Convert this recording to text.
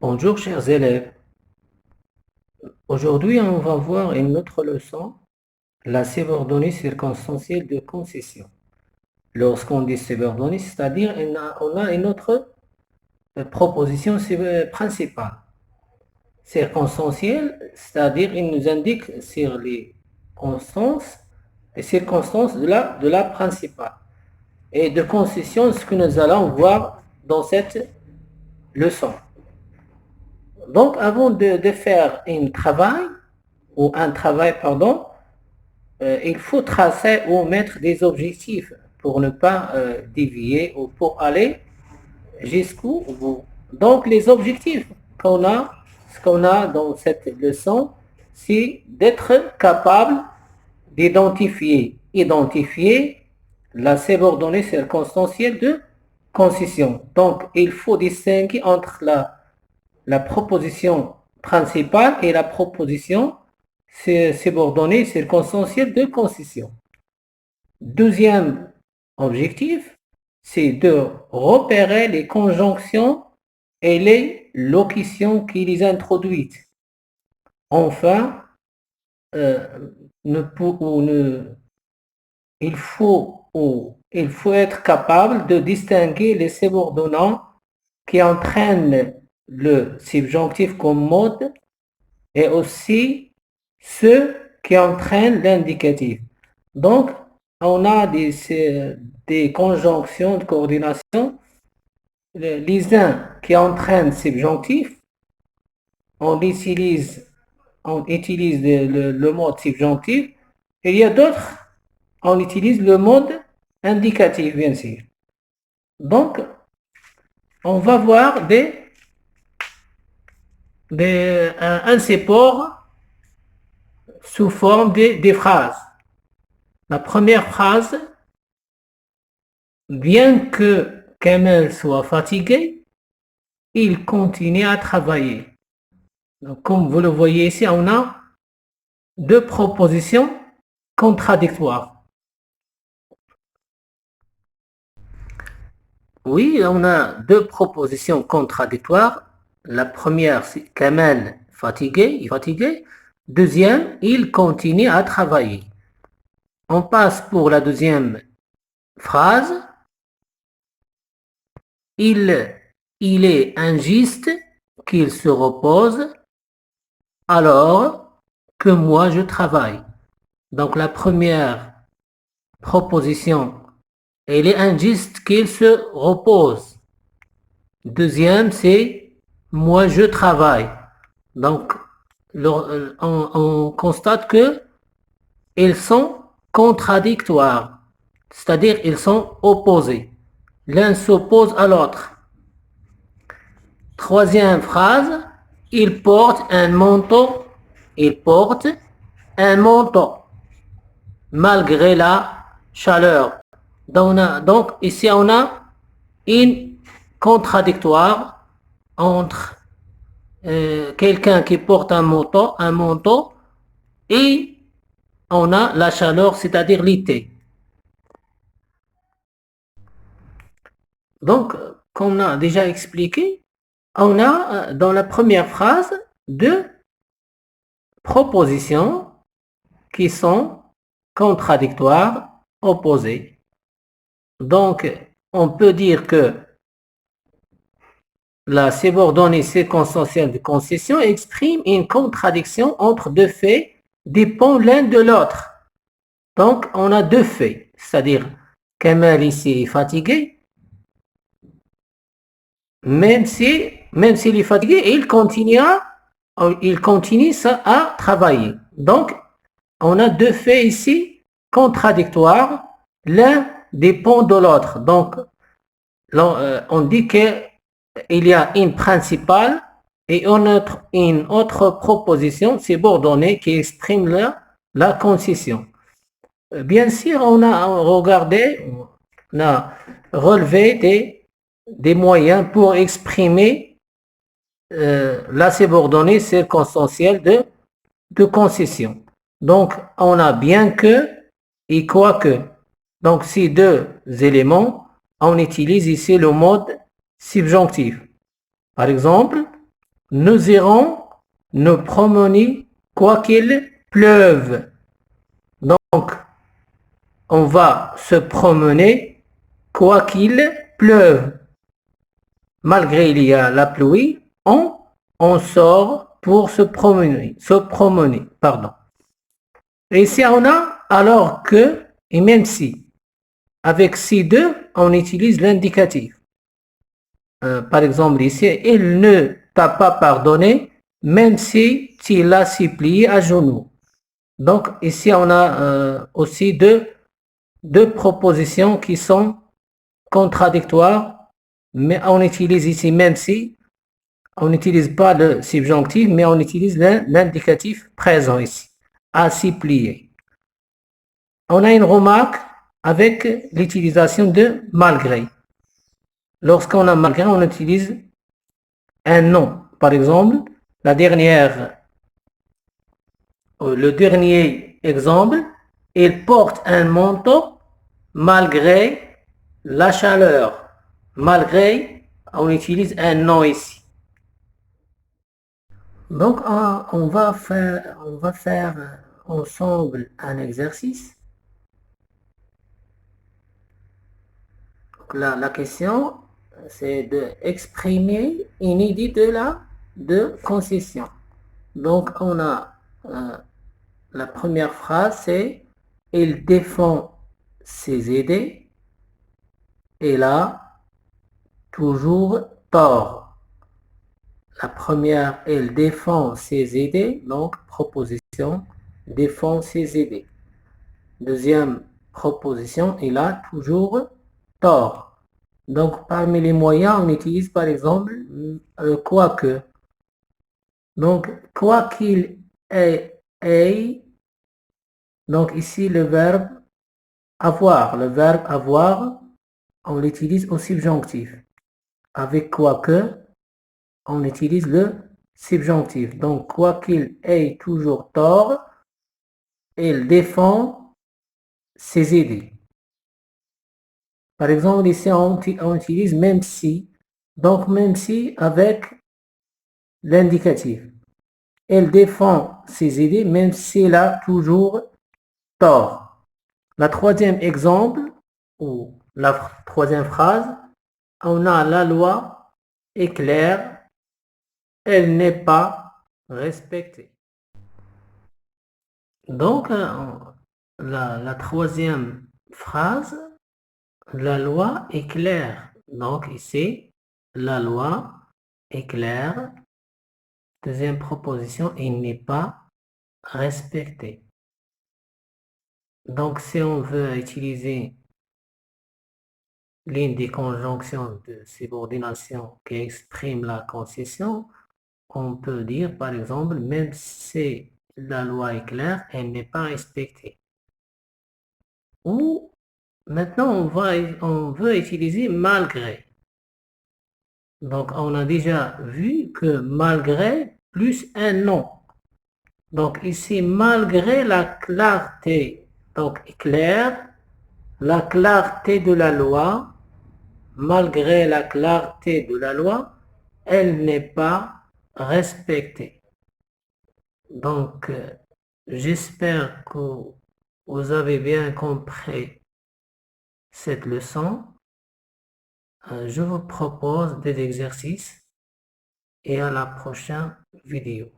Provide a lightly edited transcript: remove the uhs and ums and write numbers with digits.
Bonjour chers élèves. Aujourd'hui, on va voir une autre leçon, la subordonnée circonstancielle de concession. Lorsqu'on dit subordonnée, c'est-à-dire on a une autre proposition principale. Circonstancielle, c'est-à-dire il nous indique sur les circonstances de la principale. Et de concession, ce que nous allons voir dans cette leçon. Donc, avant de faire un travail, pardon, il faut tracer ou mettre des objectifs pour ne pas dévier ou pour aller jusqu'au bout. Donc, les objectifs ce qu'on a dans cette leçon, c'est d'être capable identifier la subordonnée circonstancielle de concession. Donc, il faut distinguer entre la proposition principale et la proposition subordonnée circonstancielle de concession. Deuxième objectif, c'est de repérer les conjonctions et les locutions qui les introduisent. Enfin, il faut être capable de distinguer les subordonnants qui entraînent le subjonctif comme mode et aussi ceux qui entraînent l'indicatif. Donc, on a des conjonctions de coordination, les uns qui entraînent subjonctif, on utilise, le mode subjonctif, et il y a d'autres, on utilise le mode indicatif, bien sûr. Donc, on va voir un support sous forme des phrases. La première phrase, bien que Kamel soit fatigué, il continue à travailler. Donc, comme vous le voyez ici, on a deux propositions contradictoires. Oui, on a deux propositions contradictoires. La première, c'est Kamel fatigué, il est fatigué. Deuxième, il continue à travailler. On passe pour la deuxième phrase. Il est injuste qu'il se repose alors que moi je travaille. Donc la première proposition, elle est injuste qu'il se repose. Deuxième, c'est moi je travaille. Donc on constate que ils sont contradictoires, c'est-à-dire ils sont opposés. L'un s'oppose à l'autre. Troisième phrase, il porte un manteau. Il porte un manteau malgré la chaleur. Donc ici on a une contradictoire entre quelqu'un qui porte un manteau et on a la chaleur, c'est-à-dire l'été. Donc, comme on a déjà expliqué, on a dans la première phrase deux propositions qui sont contradictoires, opposées. Donc, on peut dire que la subordonnée circonstancielle de concession exprime une contradiction entre deux faits dépend l'un de l'autre. Donc, on a deux faits, c'est-à-dire Kamel ici est fatigué, même s'il est fatigué, il continue à travailler. Donc, on a deux faits ici contradictoires, l'un dépend de l'autre. Donc, on dit qu'il y a une principale et une autre proposition subordonnée qui exprime la concession. Bien sûr, on a relevé des moyens pour exprimer la subordonnée circonstancielle de concession. Donc, on a bien que et quoique. Donc, ces deux éléments, on utilise ici le mode subjonctif. Par exemple, Nous irons nous promener quoi qu'il pleuve. Donc, on va se promener quoi qu'il pleuve. Malgré il y a la pluie, on sort pour se promener, pardon. Et ici, on a alors que, et même si, avec ces deux, on utilise l'indicatif. Par exemple, ici, il ne t'a pas pardonné, même si tu l'as supplié à genoux. Donc, ici, on a aussi deux propositions qui sont contradictoires, mais on utilise ici, même si, on n'utilise pas le subjonctif, mais on utilise l'indicatif présent ici, à supplier. On a une remarque avec l'utilisation de malgré. Lorsqu'on a malgré, on utilise un nom. Par exemple, le dernier exemple, il porte un manteau malgré la chaleur. Malgré, on utilise un nom ici. Donc, on va faire ensemble un exercice. Donc, la question, c'est d'exprimer une idée de concession. Donc, on a la première phrase, c'est « Il défend ses idées, il a toujours tort ». La première, il défend ses idées, donc proposition, défend ses idées. Deuxième proposition, il a toujours tort. Donc, parmi les moyens, on utilise par exemple quoique. Donc, quoi qu'il ait, donc ici le verbe avoir. Le verbe avoir, on l'utilise au subjonctif. Avec quoique, on utilise le subjonctif. Donc, quoi qu'il ait toujours tort, il défend ses idées. Par exemple, ici, on utilise même si. Donc, même si avec l'indicatif. Elle défend ses idées même s'il a toujours tort. La troisième exemple, ou la troisième phrase, on a la loi est claire, elle n'est pas respectée. Donc, la troisième phrase, la loi est claire. Donc ici, la loi est claire. Deuxième proposition, il n'est pas respecté. Donc, si on veut utiliser l'une des conjonctions de subordination qui exprime la concession, on peut dire par exemple, même si la loi est claire, elle n'est pas respectée. Ou maintenant, on veut utiliser malgré. Donc, on a déjà vu que malgré plus un nom. Donc, ici, malgré la clarté, donc clair, la clarté de la loi, malgré la clarté de la loi, elle n'est pas respectée. Donc, j'espère que vous avez bien compris cette leçon. Je vous propose des exercices et à la prochaine vidéo.